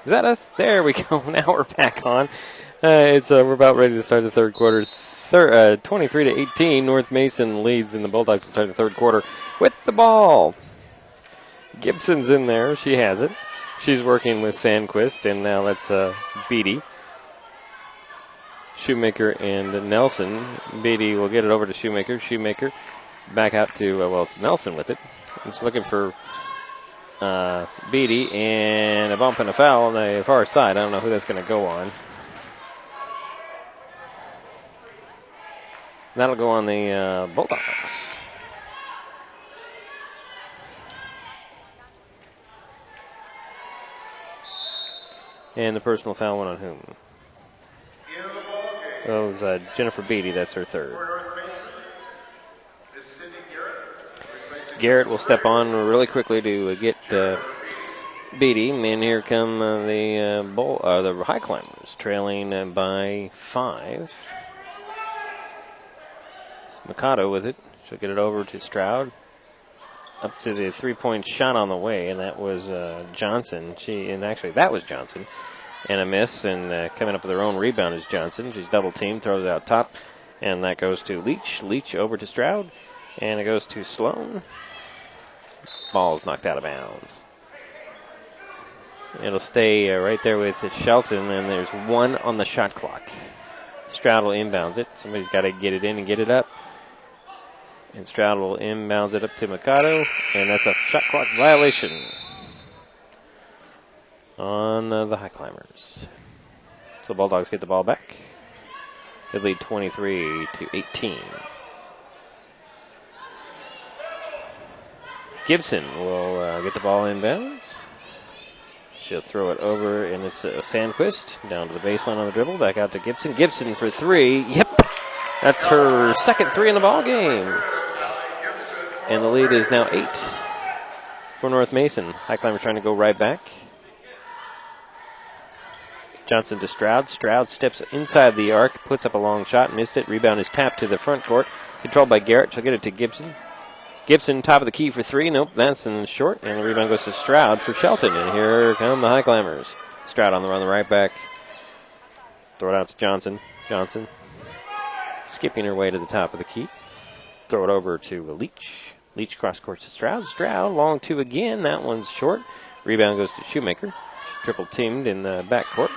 Is that us? There we go. Now we're back on. We're about ready to start the third quarter. 23-18. North Mason leads, and the Bulldogs will start the third quarter with the ball. Gibson's in there. She has it. She's working with Sandquist, and now that's Beatty. Shoemaker and Nelson. Beatty will get it over to Shoemaker. Shoemaker back out to, it's Nelson with it. He's looking for Beatty, and a bump and a foul on the far side. I don't know who that's going to go on. That'll go on the Bulldogs. And the personal foul went on whom? It was Jennifer Beatty. That's her third. Garrett will step on really quickly to get Beatty. And here come the High Climbers, trailing by 5. It's Mikado with it. She'll get it over to Stroud. Up to the three-point shot on the way, and that was Johnson. That was Johnson. And a miss, and coming up with her own rebound is Johnson. She's double-teamed, throws it out top, and that goes to Leach. Leach over to Stroud, and it goes to Sloan. Ball's knocked out of bounds. It'll stay right there with Shelton, and there's 1 on the shot clock. Stroud will inbounds it. Somebody's got to get it in and get it up. And Stroud will inbounds it up to Mikado, and that's a shot clock violation on the High Climbers. So the Bulldogs get the ball back. They lead 23-18. Gibson will get the ball inbounds. She'll throw it over, and it's Sandquist down to the baseline on the dribble. Back out to Gibson. Gibson for 3. Yep, that's her second 3 in the ball game. And the lead is now 8 for North Mason. High Climbers trying to go right back. Johnson to Stroud. Stroud steps inside the arc, puts up a long shot, missed it. Rebound is tapped to the front court. Controlled by Garrett. She'll get it to Gibson. Gibson, top of the key for 3. Nope, that's in short. And the rebound goes to Stroud for Shelton. And here come the High Climbers. Stroud on the run, the right back. Throw it out to Johnson. Johnson skipping her way to the top of the key. Throw it over to Leach. Leach cross court to Stroud. Stroud, long 2 again. That one's short. Rebound goes to Shoemaker. Triple teamed in the backcourt.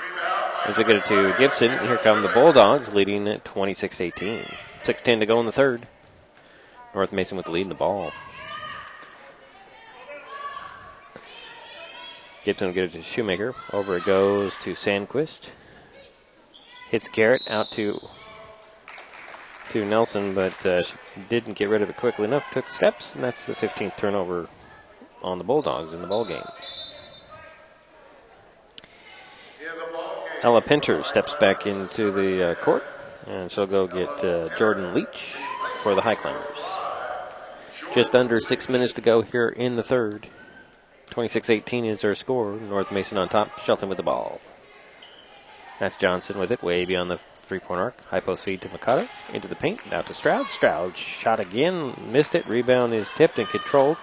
And she'll get it to Gibson. And here come the Bulldogs, leading at 26-18. 6:10 to go in the third. North Mason with the lead in the ball. Gibson will get it to Shoemaker. Over it goes to Sandquist. Hits Garrett out to Nelson, but she didn't get rid of it quickly enough. Took steps, and that's the 15th turnover on the Bulldogs in the ball game. Ella Pinter steps back into the court, and she'll go get Jordan Leach for the High Climbers. Just under 6 minutes to go here in the third. 26-18 is their score. North Mason on top. Shelton with the ball. That's Johnson with it, way beyond the three-point arc. High post feed to Mikado. Into the paint. Out to Stroud. Stroud shot again. Missed it. Rebound is tipped and controlled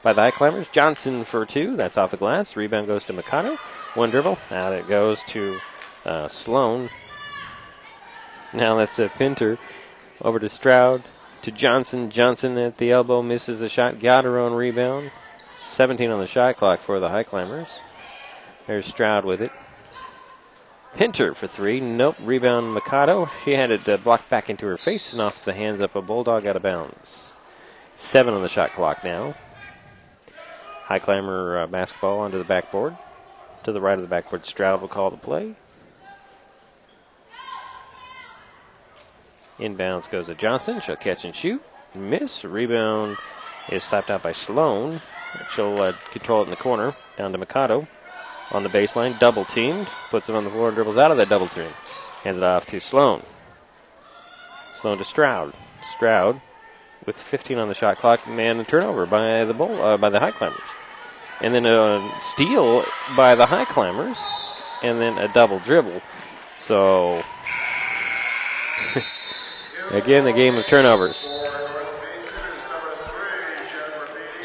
by the High Climbers. Johnson for 2. That's off the glass. Rebound goes to Mikado. 1 dribble. Out it goes to Sloan. Now that's Pinter. Over to Stroud. To Johnson. Johnson at the elbow misses the shot. Got her own rebound. 17 on the shot clock for the High Climbers. There's Stroud with it. Pinter for 3. Nope. Rebound Mikado. She had it blocked back into her face and off the hands of a Bulldog out of bounds. 7 on the shot clock now. High Climber basketball onto the backboard. To the right of the backboard, Stroud will call the play. Inbounds goes to Johnson. She'll catch and shoot. Miss. Rebound is slapped out by Sloan. She'll control it in the corner. Down to Mikado. On the baseline. Double teamed. Puts it on the floor and dribbles out of that double team. Hands it off to Sloan. Sloan to Stroud. Stroud with 15 on the shot clock. Man, a turnover by the High Climbers. And then a steal by the High Climbers. And then a double dribble. So again, the game of turnovers.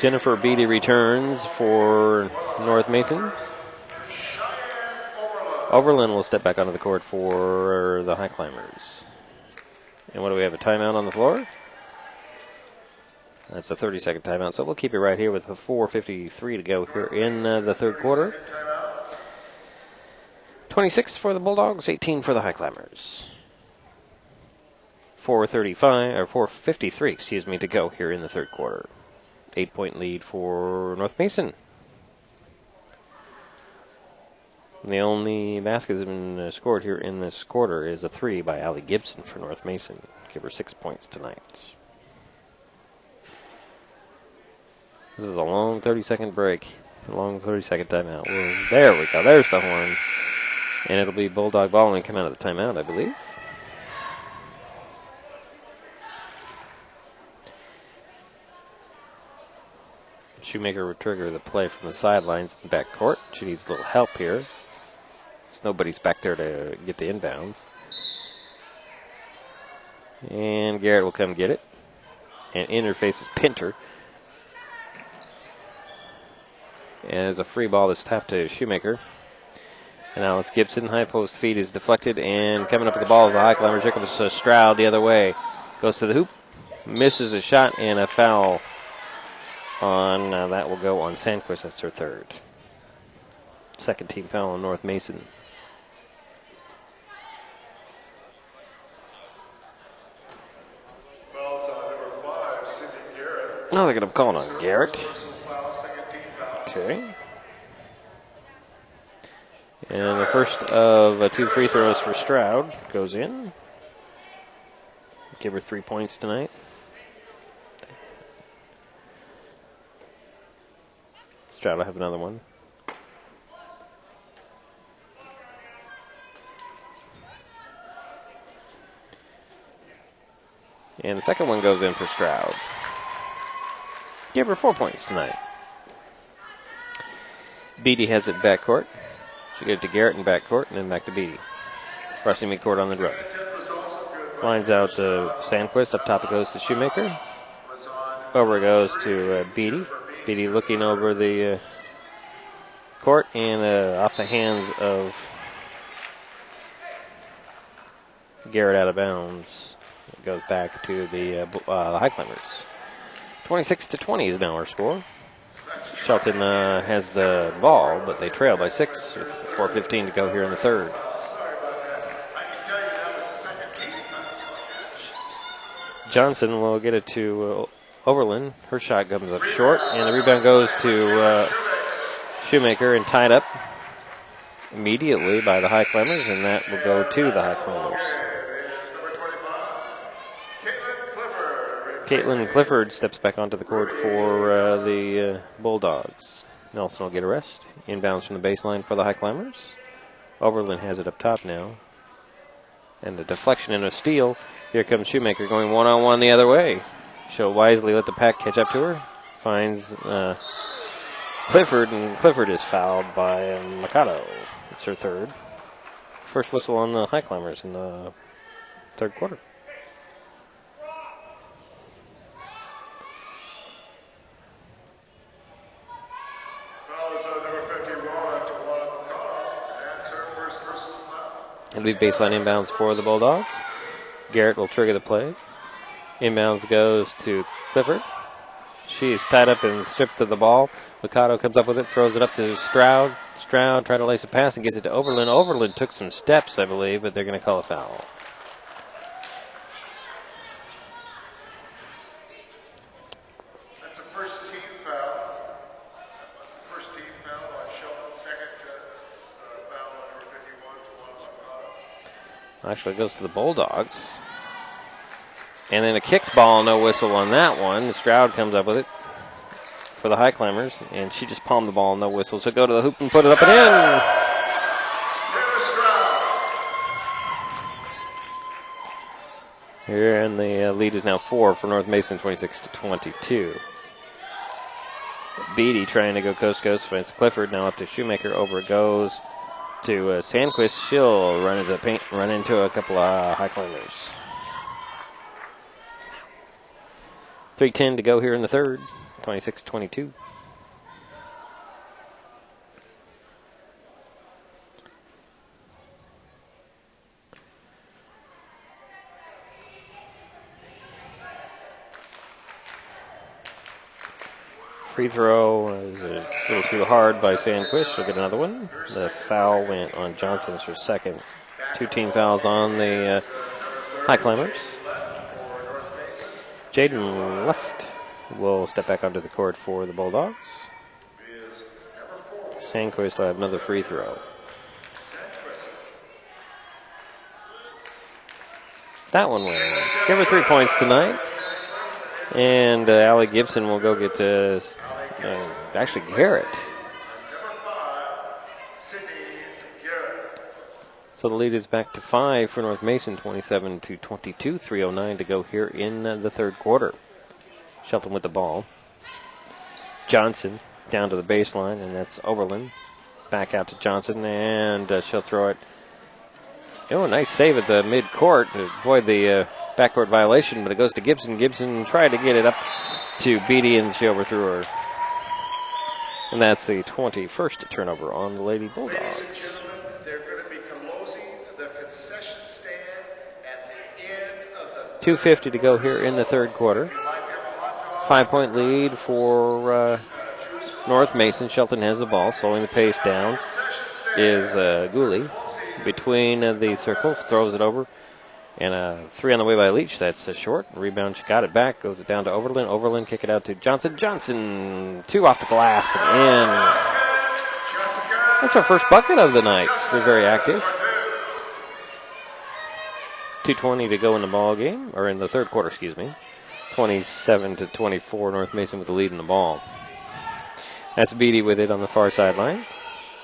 Jennifer Beatty returns for North Mason. Overland will step back onto the court for the High Climbers. And what do we have, a timeout on the floor? That's a 30-second timeout, so we'll keep it right here with the 4:53 to go here in the third quarter. 26 for the Bulldogs, 18 for the High Climbers. 4:53, to go here in the third quarter. 8-point lead for North Mason. The only basket that's been scored here in this quarter is a 3 by Allie Gibson for North Mason. Give her 6 points tonight. This is a long 30-second break. A long 30-second timeout. Well, there we go. There's the horn. And it'll be Bulldog ball and come out of the timeout, I believe. Shoemaker will trigger the play from the sidelines in back court. She needs a little help here. So nobody's back there to get the inbounds. And Garrett will come get it. And interfaces Pinter. And there's a free ball that's tapped to Shoemaker. And now it's Gibson. High post feed is deflected. And coming up with the ball is the High Climbers. Here comes Stroud the other way. Goes to the hoop. Misses a shot and a foul on, that will go on Sandquist. That's her third. Second team foul on North Mason. No, they're going to call it on Garrett. Okay. And the first of 2 free throws for Stroud goes in. Give her 3 points tonight. Stroud will have another one. And the second one goes in for Stroud. Give her 4 points tonight. Beatty has it backcourt. She gives it to Garrett in backcourt and then back to Beatty. Rushing midcourt on the dribble. Lines out to Sandquist. Up top it goes to Shoemaker. Over it goes to Beatty. Beatty looking over the court and off the hands of Garrett out of bounds. It goes back to the High Climbers. 26-20 is now our score. Shelton has the ball, but they trail by 6 with 4:15 to go here in the third. Johnson will get it to Overland. Her shot comes up short, and the rebound goes to Shoemaker and tied up immediately by the High Climbers, and that will go to the High Climbers. Caitlin Clifford steps back onto the court for the Bulldogs. Nelson will get a rest. Inbounds from the baseline for the High Climbers. Overland has it up top now. And a deflection and a steal. Here comes Shoemaker going one-on-one the other way. She'll wisely let the pack catch up to her. Finds Clifford, and Clifford is fouled by Mikado. It's her third. First whistle on the High Climbers in the third quarter. It'll be baseline inbounds for the Bulldogs. Garrett will trigger the play. Inbounds goes to Clifford. She's tied up and stripped of the ball. Mikado comes up with it, throws it up to Stroud. Stroud trying to lace a pass and gets it to Overland. Overland took some steps, I believe, but they're going to call a foul. That's the first team foul. First team foul on Shelton. Second foul on number 51 to Mikado. Actually, it goes to the Bulldogs. And then a kicked ball, no whistle on that one. Stroud comes up with it for the High Climbers, and she just palmed the ball, no whistle. So go to the hoop and put it up and in. Here, and the lead is now 4 for North Mason, 26-22. Beatty trying to go coast-to-coast, finds Clifford, now up to Shoemaker. Over it goes to Sandquist. She'll run into the paint, run into a couple of High Climbers. 3:10 to go here in the third, 26-22. Free throw was a little too hard by Sandquist. She'll get another one. The foul went on Johnson as her second. 2 team fouls on the High Climbers. Jaden Left will step back onto the court for the Bulldogs. Sandquist will have another free throw. That one went in. Give her 3 points tonight. And Allie Gibson will go get actually Garrett. So the lead is back to 5 for North Mason, 27-22, 3:09 to go here in the third quarter. Shelton with the ball. Johnson down to the baseline, and that's Oberlin. Back out to Johnson, and she'll throw it. Oh, nice save at the mid-court to avoid the backcourt violation, but it goes to Gibson. Gibson tried to get it up to Beatty, and she overthrew her. And that's the 21st turnover on the Lady Bulldogs. 2:50 to go here in the third quarter. 5-point lead for North Mason. Shelton has the ball. Slowing the pace down is Gooley. Between the circles, throws it over. And a 3 on the way by Leach. That's a short. Rebound, she got it back. Goes it down to Oberlin. Oberlin kick it out to Johnson. Johnson, 2 off the glass and in. That's our first bucket of the night. They're very active. 2:20 to go in the ball game, or in the third quarter, excuse me. 27-24, North Mason with the lead in the ball. That's Beatty with it on the far sideline.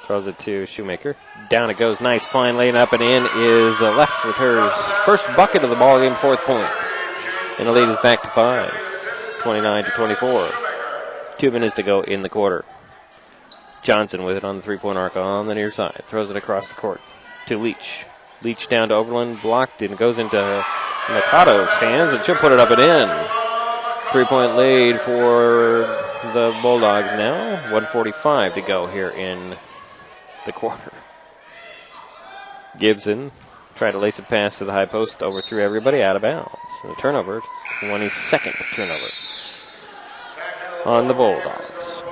Throws it to Shoemaker. Down it goes. Nice fine lane up and in is Left with her first bucket of the ball game, 4th point. And the lead is back to 5, 29-24. 2 minutes to go in the quarter. Johnson with it on the 3-point arc on the near side. Throws it across the court to Leach. Leach down to Oberlin, blocked, and it goes into Mikado's hands, and she'll put it up and in. 3-point lead for the Bulldogs now. 1:45 to go here in the quarter. Gibson tried to lace it past to the high post, overthrew everybody, out of bounds. And the turnover, 22nd turnover on the Bulldogs.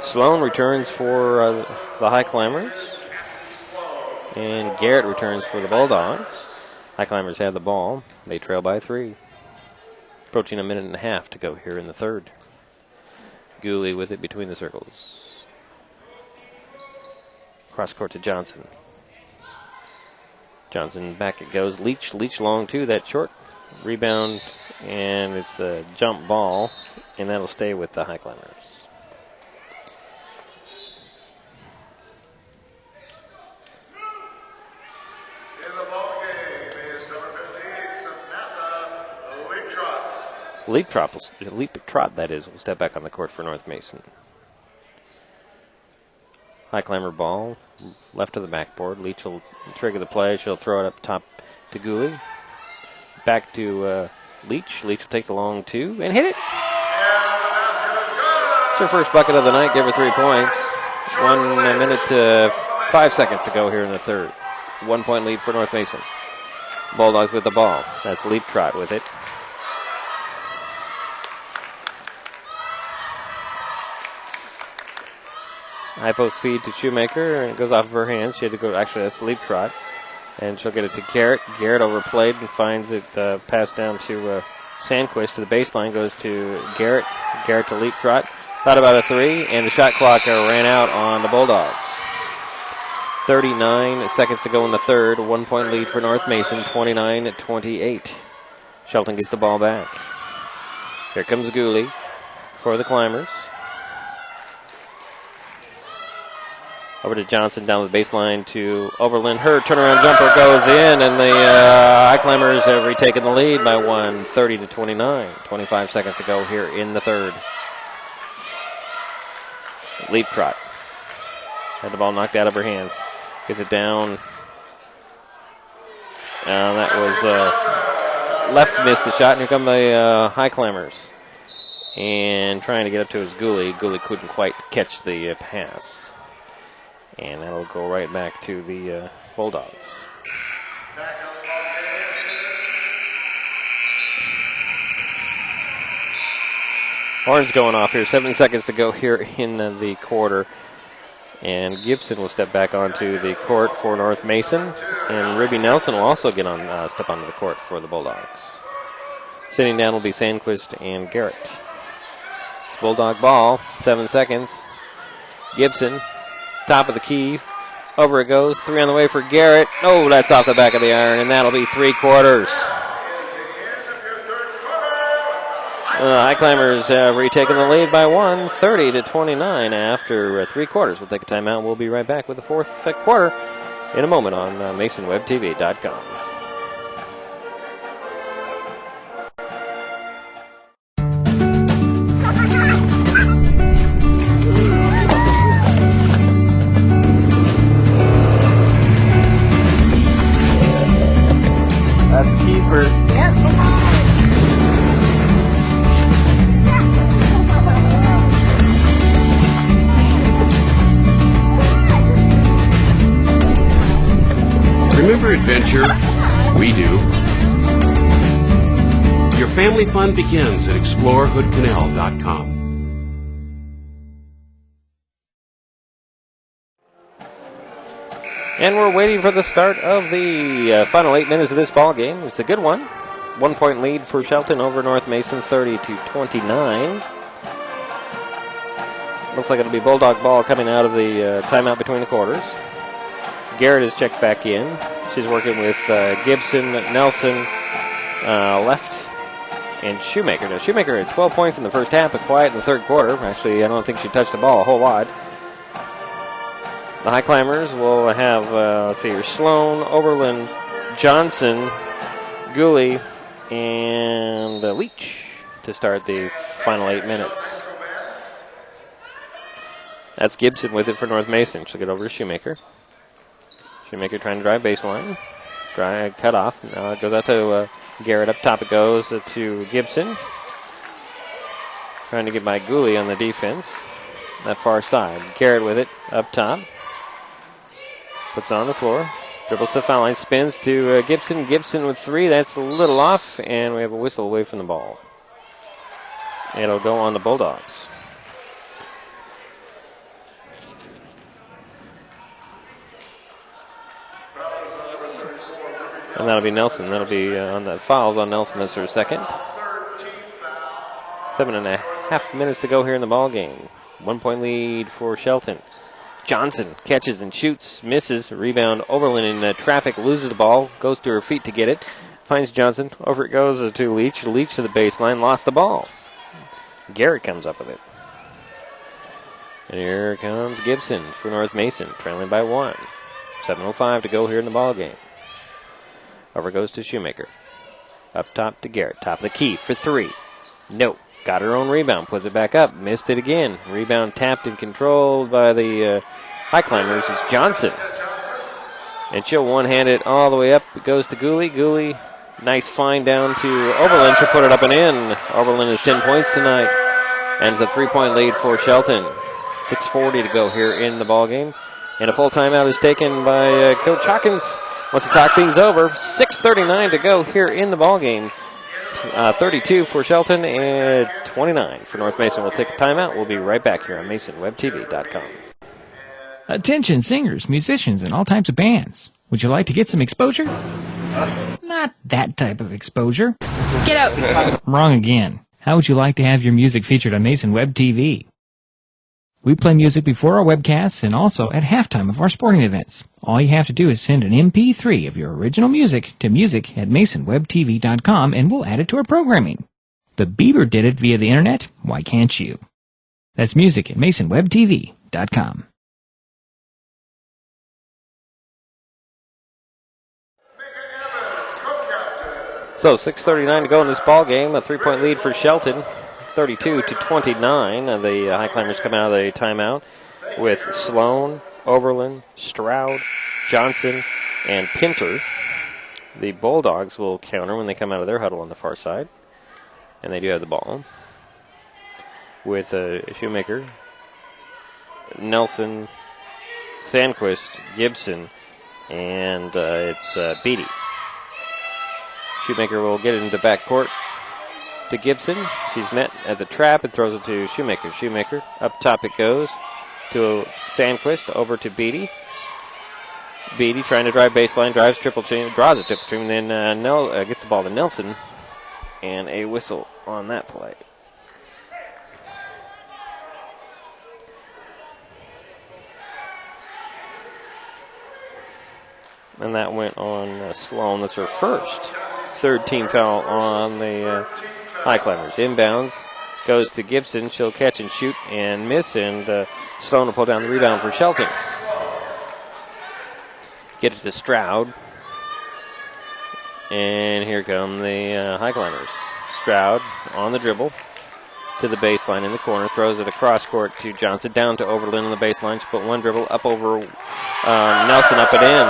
Sloan returns for the High Climbers. And Garrett returns for the Bulldogs. High Climbers have the ball. They trail by 3. Approaching a minute and a half to go here in the third. Gooley with it between the circles. Cross court to Johnson. Johnson back it goes. Leach long too. That short rebound, and it's a jump ball, and that'll stay with the High Climbers. Leap trot, that is, will step back on the court for North Mason. High Climber ball, left of the backboard. Leach will trigger the play. She'll throw it up top to Gooley. Back to Leach. Leach will take the long 2 and hit it. It's her first bucket of the night. Give her 3 points. 1 minute to 5 seconds to go here in the third. 1-point lead for North Mason. Bulldogs with the ball. That's Leap Trot with it. High post feed to Shoemaker, and it goes off of her hands. She had to go, actually, that's Leap Trot. And she'll get it to Garrett. Garrett overplayed and finds it passed down to Sandquist to the baseline. Goes to Garrett. Garrett to Leap Trot. Thought about a 3, and the shot clock ran out on the Bulldogs. 39 seconds to go in the third. 1-point lead for North Mason, 29-28. Shelton gets the ball back. Here comes Gooley for the Climbers. Over to Johnson, down the baseline to Oberlin. Her turnaround jumper goes in, and the High Climbers have retaken the lead by 1, 30-29. 25 seconds to go here in the third. Leap Trot. Had the ball knocked out of her hands. Gets it down. That was Left missed the shot, and here come the High Climbers. And trying to get up to his Gooley. Gooley couldn't quite catch the pass. And that'll go right back to the Bulldogs. Horns going off here. 7 seconds to go here in the quarter. And Gibson will step back onto the court for North Mason. And Ruby Nelson will also step onto the court for the Bulldogs. Sitting down will be Sandquist and Garrett. It's Bulldog ball. 7 seconds. Gibson, top of the key. Over it goes. 3 on the way for Garrett. Oh, that's off the back of the iron, and that'll be 3/4. High Climbers have retaken the lead by 1, 30-29 after 3/4. We'll take a timeout. We'll be right back with the fourth quarter in a moment on MasonWebTV.com. That's a keeper. Yep. Remember adventure? We do. Your family fun begins at explorehoodcanal.com. And we're waiting for the start of the final 8 minutes of this ball game. It's a good one. 1 point lead for Shelton over North Mason, 30-29. Looks like it'll be Bulldog ball coming out of the timeout between the quarters. Garrett is checked back in. She's working with Gibson, Nelson, left, and Shoemaker. Now, Shoemaker had 12 points in the first half, but quiet in the third quarter. Actually, I don't think she touched the ball a whole lot. The High Climbers will have, let's see here, Sloan, Oberlin, Johnson, Gooley, and Leach to start the final 8 minutes. That's Gibson with it for North Mason. She'll get over to Shoemaker. Shoemaker trying to drive baseline. Cut off. Now it goes out to Garrett. Up top it goes to Gibson. Trying to get by Gooley on the defense. That far side. Garrett with it. Up top. Puts it on the floor. Dribbles to the foul line. Spins to Gibson. Gibson with 3. That's a little off. And we have a whistle away from the ball. It'll go on the Bulldogs. And that'll be Nelson. That'll be on the fouls on Nelson. That's her second. 7.5 minutes to go here in the ball game. 1 point lead for Shelton. Johnson catches and shoots, misses. Rebound. Oberlin in traffic, loses the ball, goes to her feet to get it. Finds Johnson. Over it goes to Leach. Leach to the baseline, lost the ball. Garrett comes up with it. And here comes Gibson for North Mason, trailing by 1. 7:05 to go here in the ball game. Over goes to Shoemaker. Up top to Garrett. Top of the key for 3. No. Got her own rebound. Puts it back up. Missed it again. Rebound tapped and controlled by the High Climbers. It's Johnson. And she'll one-hand it all the way up. It goes to Gooley. Gooley, nice find down to Oberlin. She'll put it up and in. Oberlin has 10 points tonight. And it's a 3-point lead for Shelton. 6:40 to go here in the ball game. And a full timeout is taken by Coach Hawkins. Wants to talk things over. 6:39 to go here in the ball game. 32 for Shelton and 29 for North Mason. We'll take a timeout. We'll be right back here on MasonWebTV.com. Attention singers, musicians, and all types of bands. Would you like to get some exposure? Not that type of exposure. Get out. Wrong again. How would you like to have your music featured on Mason Web TV? We play music before our webcasts and also at halftime of our sporting events. All you have to do is send an MP3 of your original music to music@MasonWebTV.com and we'll add it to our programming. The Bieber did it via the internet. Why can't you? That's music@MasonWebTV.com. So 6:39 to go in this ball game. A 3-point lead for Shelton. 32-29. The High Climbers come out of the timeout with Sloan, Oberlin, Stroud, Johnson, and Pinter. The Bulldogs will counter when they come out of their huddle on the far side. And they do have the ball. With Shoemaker, Nelson, Sandquist, Gibson, and it's Beatty. Shoemaker will get it into backcourt. to Gibson. She's met at the trap and throws it to Shoemaker. Shoemaker, up top it goes to Sandquist, over to Beatty. Beatty trying to drive baseline, drives triple team, draws a triple team, and then gets the ball to Nelson, and a whistle on that play. And that went on Sloan. That's her first third team foul on the High Climbers. Inbounds goes to Gibson. She'll catch and shoot and miss, and Sloan will pull down the rebound for Shelton. Get it to Stroud. And here come the High Climbers. Stroud on the dribble to the baseline in the corner. Throws it across court to Johnson. Down to Oberlin on the baseline. She put one dribble up over Nelson, up and in.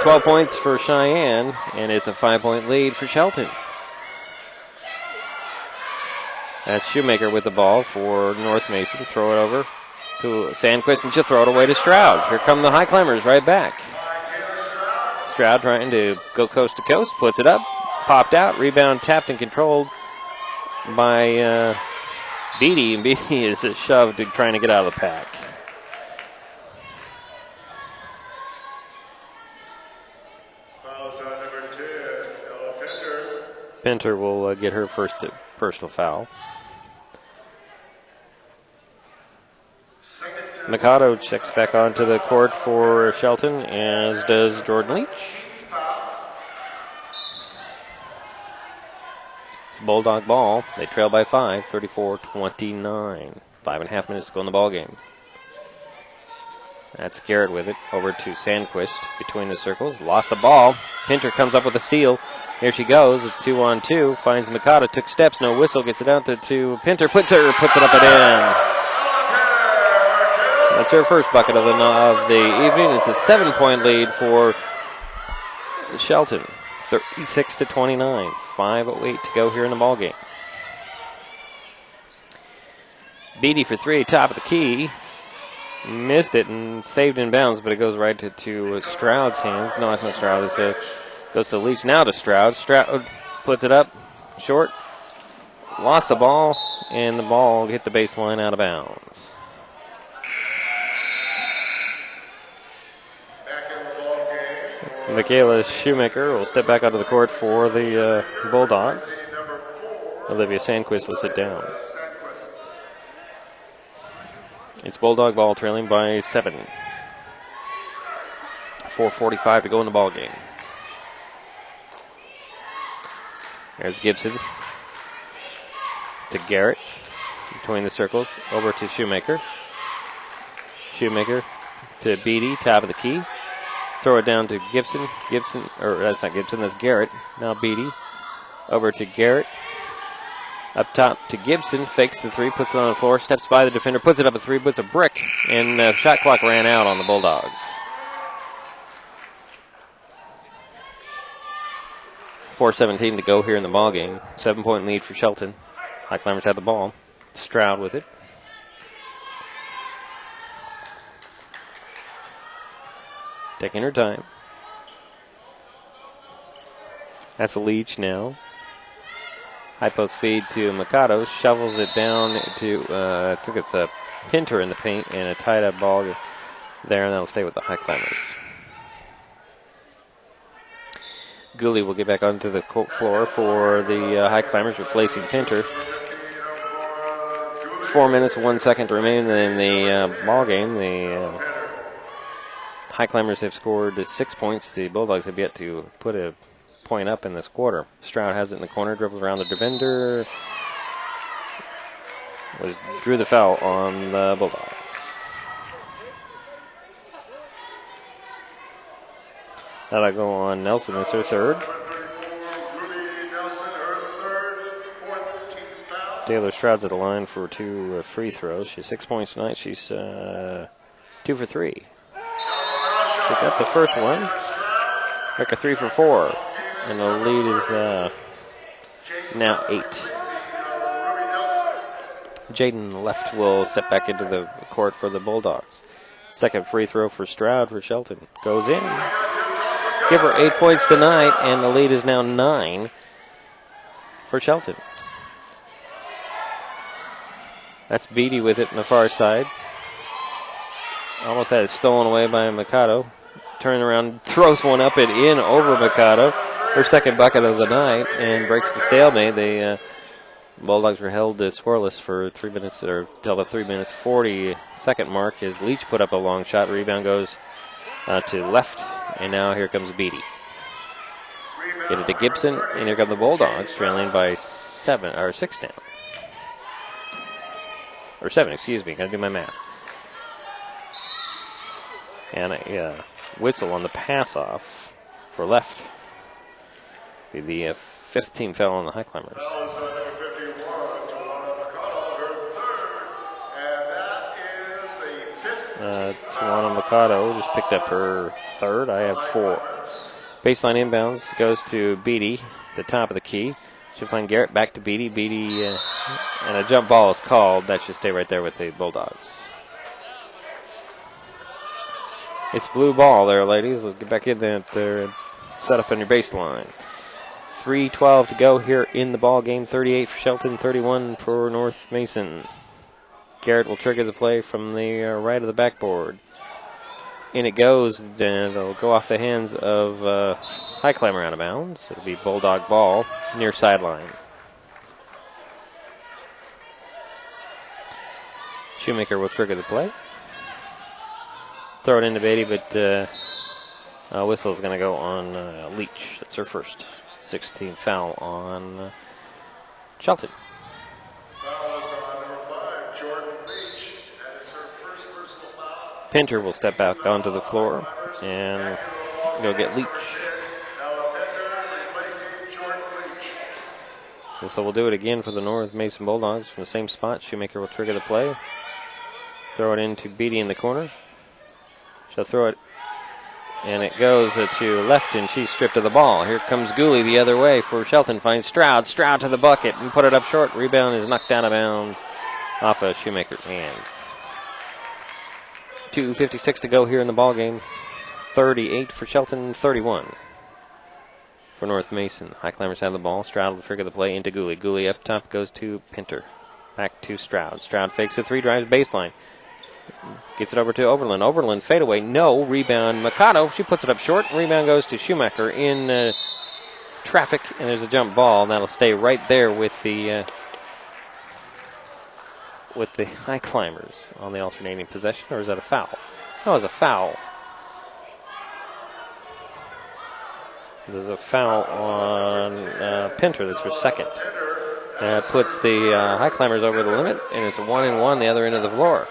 12 points for Cheyenne, and it's a 5-point lead for Shelton. That's Shoemaker with the ball for North Mason. Throw it over to Sandquist, and she'll throw it away to Stroud. Here come the High Climbers right back. Stroud trying to go coast to coast, puts it up, popped out, rebound tapped and controlled by Beatty, and Beatty is shoved to trying to get out of the pack. Pinter will get her first personal foul. Mikado checks back onto the court for Shelton, as does Jordan Leach. It's Bulldog ball. They trail by 5, 34-29. 5.5 minutes to go in the ball game. That's Garrett with it. Over to Sandquist between the circles. Lost the ball. Pinter comes up with a steal. Here she goes. It's 2-on-2. Finds Mikado. Took steps. No whistle. Gets it out to Pinter. Puts it up and in. That's her first bucket of the evening. It's a 7-point lead for Shelton. 36-29. 5:08 to go here in the ball game. Beatty for 3. Top of the key. Missed it and saved in bounds, but it goes right to Stroud's hands. No, it's not Stroud. It goes to Leach. Now to Stroud. Stroud puts it up short. Lost the ball, and the ball hit the baseline out of bounds. Michaela Shoemaker will step back onto the court for the Bulldogs. Olivia Sandquist will sit down. It's Bulldog ball, trailing by 7. 4:45 to go in the ball game. There's Gibson to Garrett between the circles. Over to Shoemaker. Shoemaker to Beatty, top of the key. Throw it down to Gibson. That's not Gibson, that's Garrett. Now Beatty. Over to Garrett. Up top to Gibson, fakes the 3, puts it on the floor, steps by the defender, puts it up a 3, puts a brick, and shot clock ran out on the Bulldogs. 4:17 to go here in the ball game. 7-point lead for Shelton. High Climbers have the ball. Stroud with it. Taking her time. That's a Leach now. High post feed to Mikado. Shovels it down to, I think it's a Pinter in the paint, and a tied up ball there, and that'll stay with the High Climbers. Gooley will get back onto the court floor for the High Climbers, replacing Pinter. 4 minutes, 1 second to remain in the ball game. The High Climbers have scored 6 points. The Bulldogs have yet to put a point up in this quarter. Stroud has it in the corner, dribbles around the defender. Drew the foul on the Bulldogs. That'll go on Nelson. It's her third. Taylor Stroud's at the line for 2 free throws. She has 6 points tonight. She's 2 for 3. She got the first one. Like a 3 for 4. And the lead is now 8. Jaden Left will step back into the court for the Bulldogs. Second free throw for Stroud for Shelton. Goes in. Give her 8 points tonight, and the lead is now 9. for Shelton. That's Beatty with it on the far side. Almost had it stolen away by Mikado. Turns around, throws one up and in over Mikado. Her second bucket of the night, and breaks the stalemate. The Bulldogs were held scoreless for 3 minutes, or till the 3 minutes 40-second mark as Leach put up a long shot. Rebound goes to left, and now here comes Beatty. Get it to Gibson, and here come the Bulldogs, trailing by 6 now. Or 7, excuse me, gotta do my math. And a whistle on the pass off for left. Be the 15th foul on the High Climbers. Tawana Mikado just picked up her third. I have 4. Baseline inbounds goes to Beatty, the top of the key. She'll find Garrett back to Beatty. Beatty, and a jump ball is called. That should stay right there with the Bulldogs. It's blue ball there, ladies. Let's get back in there and set up on your baseline. 3:12 to go here in the ball game. 38 for Shelton, 31 for North Mason. Garrett will trigger the play from the right of the backboard. In it goes, and it'll go off the hands of High Climber out of bounds. It'll be Bulldog ball near sideline. Shoemaker will trigger the play. Throw it into Beatty, but whistle's going to go on Leach. That's her first 16th foul on Shelton. Pinter will step back onto the floor and go get Leach. And so we'll do it again for the North Mason Bulldogs from the same spot. Shoemaker will trigger the play. Throw it into Beatty in the corner. She'll throw it, and it goes to left, and she's stripped of the ball. Here comes Gooley the other way for Shelton. Finds Stroud. Stroud to the bucket and put it up short. Rebound is knocked out of bounds off of Shoemaker's hands. 2:56 to go here in the ball game. 38 for Shelton, 31 for North Mason. High Climbers have the ball. Stroud will trigger the play into Gooley. Gooley up top goes to Pinter. Back to Stroud. Stroud fakes a 3, drives baseline. Gets it over to Overland. Overland fadeaway. No. Rebound Mikado. She puts it up short. Rebound goes to Shoemaker in traffic, and there's a jump ball, and that'll stay right there with the High Climbers on the alternating possession. Or is that a foul? That was a foul. There's a foul on Pinter. That's her second. That puts the High Climbers over the limit, and it's a 1-and-1 the other end of the floor.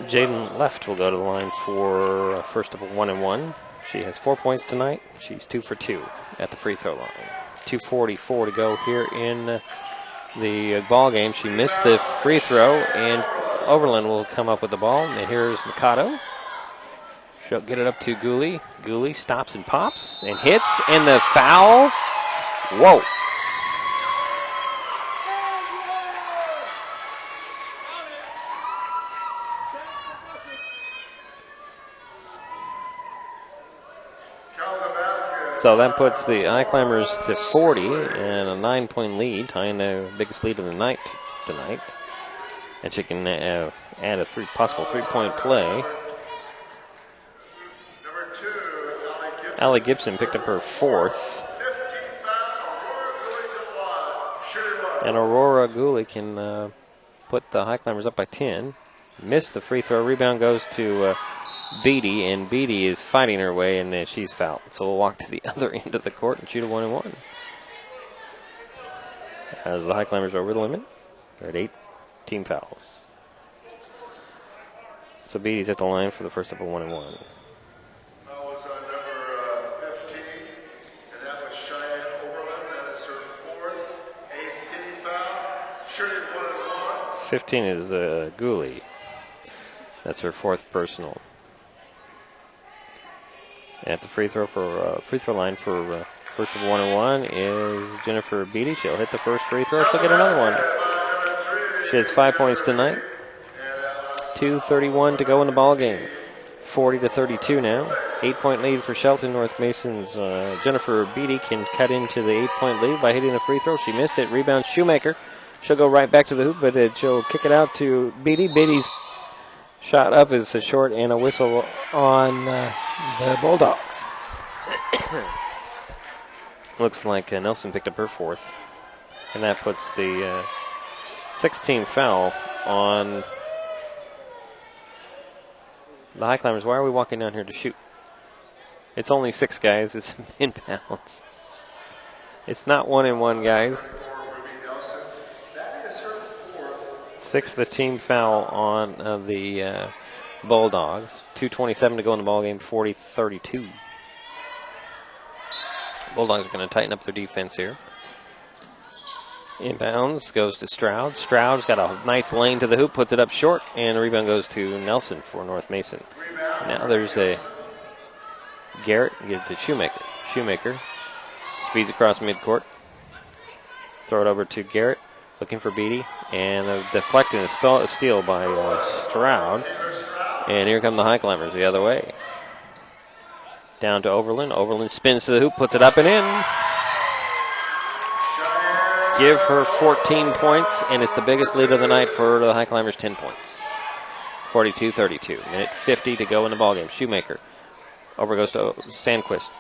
Jaden Left will go to the line for first of a 1-and-1. She has 4 points tonight. She's 2 for 2 at the free throw line. 2:44 to go here in the ball game. She missed the free throw, and Overland will come up with the ball. And here's Mikado. She'll get it up to Gooley. Gooley stops and pops and hits, and the foul. Whoa. So that puts the High Climbers to 40 and a 9-point lead, tying the biggest lead of the night tonight. And she can add a possible 3-point play. Allie Gibson picked up her 4th. And Aurora Gooley can put the High Climbers up by 10. Missed the free throw. Rebound goes to Beatty, and Beatty is fighting her way, and she's fouled. So we'll walk to the other end of the court and shoot a 1-and-1. As the High Climbers over the limit, they're at 8 team fouls. So Beatty's at the line for the first of a 1-and-1. That was number 15, and that was Cheyenne Overland. That is her 4th, 8th team foul. Shooting 1-and-1. 15 is Gooley. That's her 4th personal. At the free throw line for first of 1-and-1 is Jennifer Beatty. She'll hit the first free throw. She'll get another one. She has 5 points tonight. 2:31 to go in the ball game. 40-32 now. 8-point lead for Shelton. North Mason's Jennifer Beatty can cut into the 8-point lead by hitting a free throw. She missed it. Rebound Shoemaker. She'll go right back to the hoop, but she'll kick it out to Beatty. Beatty's shot up is a short and a whistle on the Bulldogs. Looks like Nelson picked up her fourth, and that puts the 16th foul on the High Climbers. Why are we walking down here to shoot? It's only 6 guys. It's inbounds. It's not 1-and-1, guys. 6th the team foul on the Bulldogs. 2:27 to go in the ball game. 40-32. Bulldogs are going to tighten up their defense here. Inbounds goes to Stroud. Stroud's got a nice lane to the hoop, puts it up short, and the rebound goes to Nelson for North Mason. Now there's a Garrett, get it to Shoemaker. Shoemaker speeds across midcourt. Throw it over to Garrett, looking for Beatty, and deflecting a steal by Stroud. And here come the High Climbers the other way. Down to Overland. Overland spins to the hoop, puts it up and in. Give her 14 points, and it's the biggest lead of the night for the High Climbers, 10 points. 42-32. Minute 50 to go in the ballgame. Shoemaker. Over goes to Sandquist.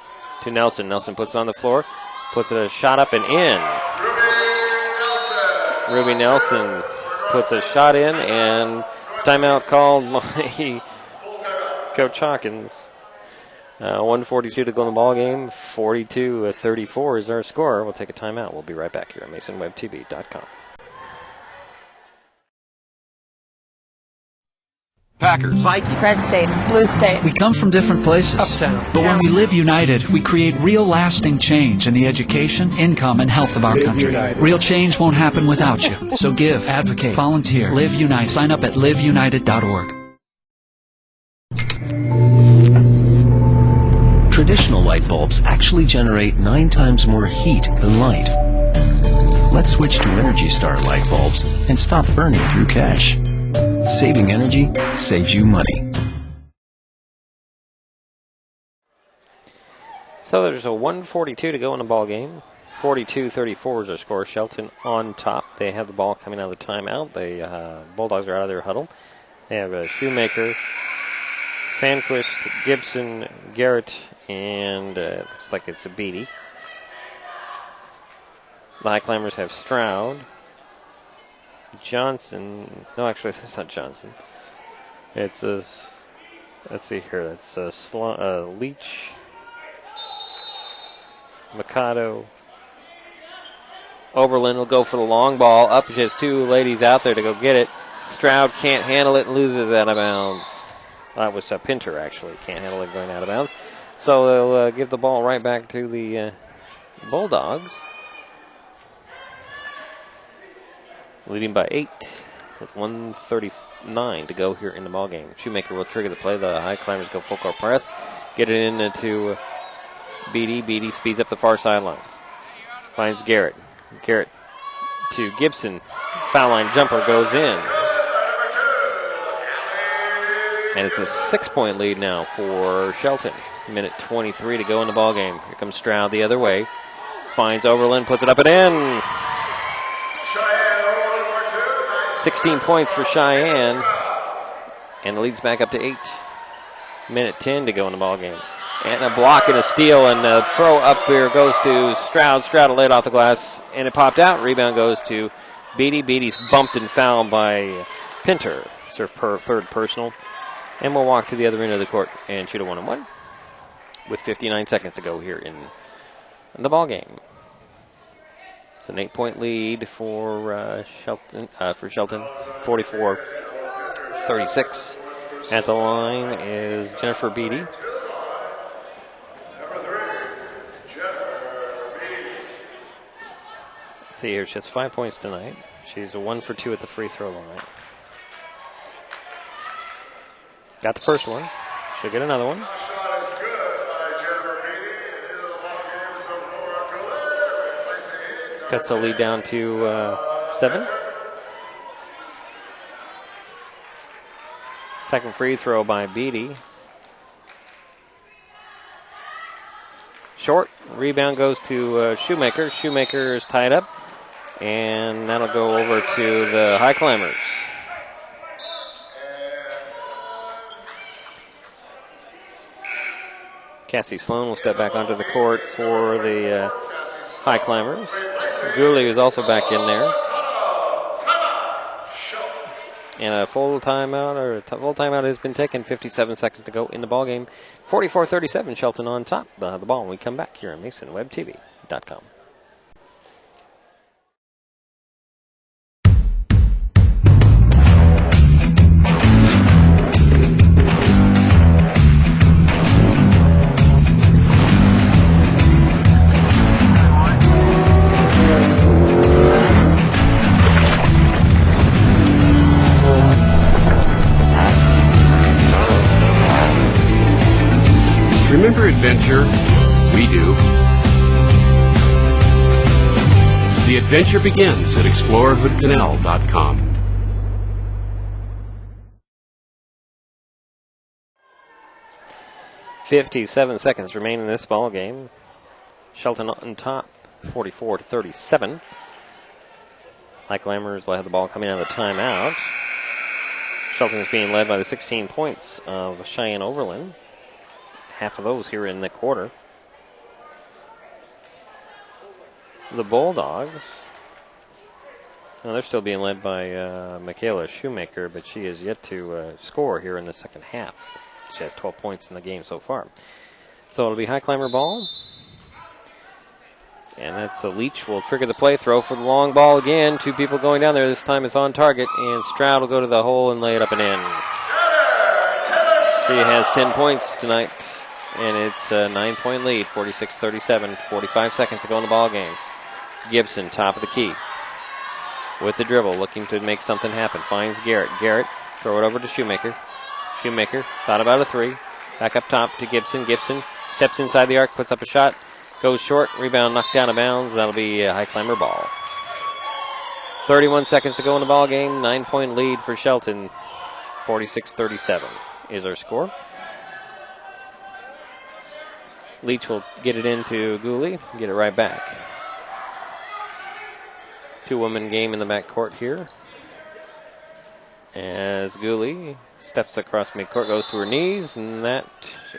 To Nelson. Nelson puts it on the floor. Puts it a shot up and in. Ruby Nelson puts a shot in, and timeout called by Coach Hawkins. 1:42 to go in the ball game. 42-34 is our score. We'll take a timeout. We'll be right back here on MasonWebTV.com. Packers, Vikings, Red State, Blue State. We come from different places. Uptown. But when we live united, we create real lasting change in the education, income, and health of our country. Real change won't happen without you. So give, advocate, volunteer, live united. Sign up at liveunited.org. Traditional light bulbs actually generate 9 times more heat than light. Let's switch to Energy Star light bulbs and stop burning through cash. Saving energy saves you money. So there's a 1:42 to go in the ball game. 42-34 is our score. Shelton on top. They have the ball coming out of the timeout. The Bulldogs are out of their huddle. They have a Shoemaker, Sandquist, Gibson, Garrett, and looks like it's a Beatty. The High Climbers have Stroud, Johnson. No, actually, it's not Johnson. It's a. Let's see here. That's a Leach, Mikado. Overland will go for the long ball. Up just 2 ladies out there to go get it. Stroud can't handle it and loses out of bounds. That was Pinter, actually. Can't handle it going out of bounds. So they'll give the ball right back to the Bulldogs. Leading by 8 with 1:39 to go here in the ballgame. Shoemaker will trigger the play. The High Climbers go full court press. Get it into Beatty. Beatty speeds up the far sidelines. Finds Garrett. Garrett to Gibson. Foul line jumper goes in. And it's a 6-point lead now for Shelton. Minute 23 to go in the ballgame. Here comes Stroud the other way. Finds Overland, puts it up and in. 16 points for Cheyenne. And the lead's back up to 8. Minute 10 to go in the ballgame. And a block and a steal, and a throw up here goes to Stroud. Stroud laid off the glass, and it popped out. Rebound goes to Beatty. Beatty's bumped and fouled by Pinter. It's her third personal. And we'll walk to the other end of the court and shoot a 1-on-1 with 59 seconds to go here in the ball game. It's an 8-point lead for Shelton. 44-36. At the line is Jennifer Beatty. See here, she has 5 points tonight. She's a 1 for 2 at the free throw line. Got the first one. She'll get another one. Cuts the lead down to 7. Second free throw by Beatty. Short. Rebound goes to Shoemaker. Shoemaker is tied up. And that'll go over to the High Climbers. Cassie Sloan will step back onto the court for the High Climbers. Gooley is also back in there. And a full timeout has been taken. 57 seconds to go in the ball game. 44-37, Shelton on top of the ball when we come back here on MasonWebTV.com. Remember adventure? We do. The adventure begins at ExploreHoodCanal.com. .57 seconds remain in this ball game. Shelton on top, 44-37. High Climbers will have the ball coming out of the timeout. Shelton is being led by the 16 points of Cheyenne Overland. Half of those here in the quarter. The Bulldogs, well, they're still being led by Michaela Shoemaker, but she is yet to score here in the second half. She has 12 points in the game so far. So it'll be High Climber ball. And that's a Leach will trigger the play, throw for the long ball again. Two people going down there. This time it's on target, and Stroud will go to the hole and lay it up and in. She has 10 points tonight. And it's a 9-point lead, 46-37, 45 seconds to go in the ball game. Gibson, top of the key. With the dribble, looking to make something happen. Finds Garrett. Garrett, throw it over to Shoemaker. Shoemaker, thought about a three. Back up top to Gibson. Gibson steps inside the arc, puts up a shot. Goes short, rebound knocked down of bounds. That'll be a High Climber ball. 31 seconds to go in the ball game. 9-point lead for Shelton. 46-37 is our score. Leach will get it into Gooley, get it right back. Two-woman game in the backcourt here. As Gooley steps across midcourt, goes to her knees, and that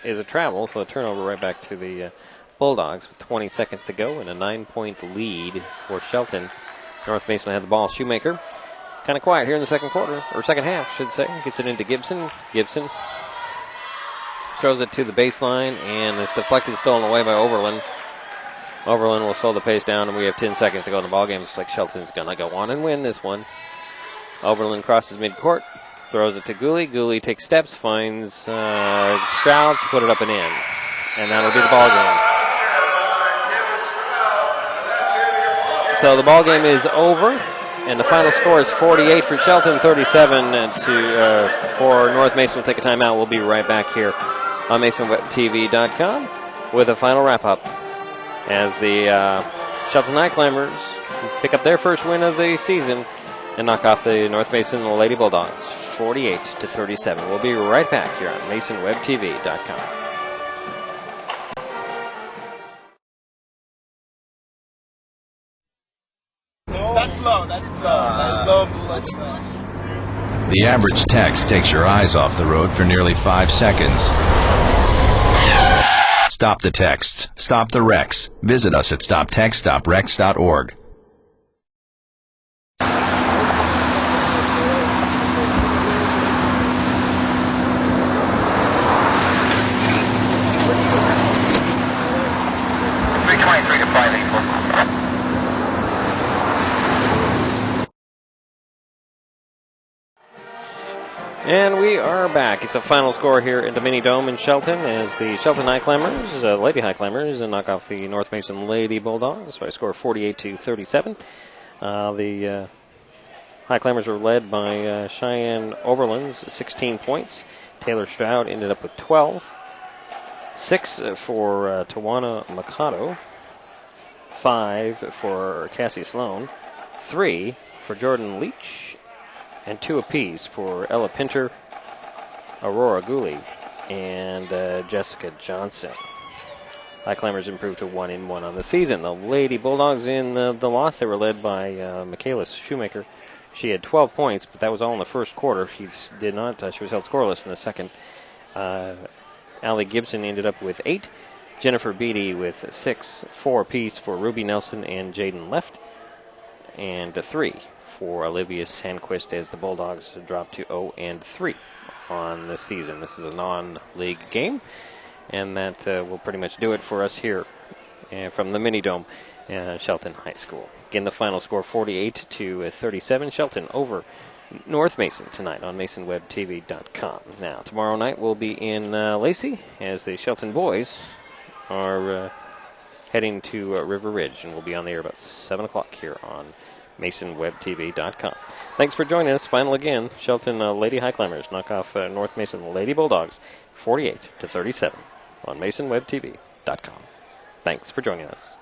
is a travel, so a turnover right back to the Bulldogs with 20 seconds to go and a 9-point lead for Shelton. North Mason will have the ball. Shoemaker, kind of quiet here in the second quarter, or second half, should say. Gets it into Gibson. Gibson throws it to the baseline, and it's deflected, stolen away by Overland. Overland will slow the pace down, and we have 10 seconds to go in the ballgame. Looks like Shelton's going to go on and win this one. Overland crosses midcourt, throws it to Gooley. Gooley takes steps, finds Stroud to put it up and in. And that'll be the ballgame. So the ballgame is over, and the final score is 48 for Shelton, 37 for North Mason. We'll take a timeout. We'll be right back here on MasonWebTV.com with a final wrap-up as the Shelton High Climbers pick up their first win of the season and knock off the North Mason Lady Bulldogs 48-37. We'll be right back here on MasonWebTV.com. That's low. That's low. The average text takes your eyes off the road for nearly 5 seconds. Stop the texts. Stop the wrecks. Visit us at stoptextstoprex.org. And we are back. It's a final score here at the Mini Dome in Shelton as the Shelton High Climbers, Lady High Climbers, knock off the North Mason Lady Bulldogs by a score of 48-37. The High Climbers were led by Cheyenne Overland's 16 points. Taylor Stroud ended up with 12. 6 for Tawana Mikado. 5 for Cassie Sloan. 3 for Jordan Leach. And 2 apiece for Ella Pinter, Aurora Gooley, and Jessica Johnson. High Climbers improved to 1-1 on the season. The Lady Bulldogs in the loss, they were led by Michaela Shoemaker. She had 12 points, but that was all in the first quarter. She did not. She was held scoreless in the second. Allie Gibson ended up with 8. Jennifer Beatty with 6, 4 apiece for Ruby Nelson and Jaden Left, and 3 for Olivia Sandquist as the Bulldogs dropped to 0-3 on the season. This is a non-league game, and that will pretty much do it for us here from the Mini Dome, Shelton High School. Again, the final score 48-37. Shelton over North Mason tonight on MasonWebTV.com. Now, tomorrow night we'll be in Lacey as the Shelton boys are heading to River Ridge, and we'll be on the air about 7 o'clock here on MasonWebTV.com. Thanks for joining us. Final again, Shelton Lady High Climbers knock off North Mason Lady Bulldogs 48-37 on MasonWebTV.com. Thanks for joining us.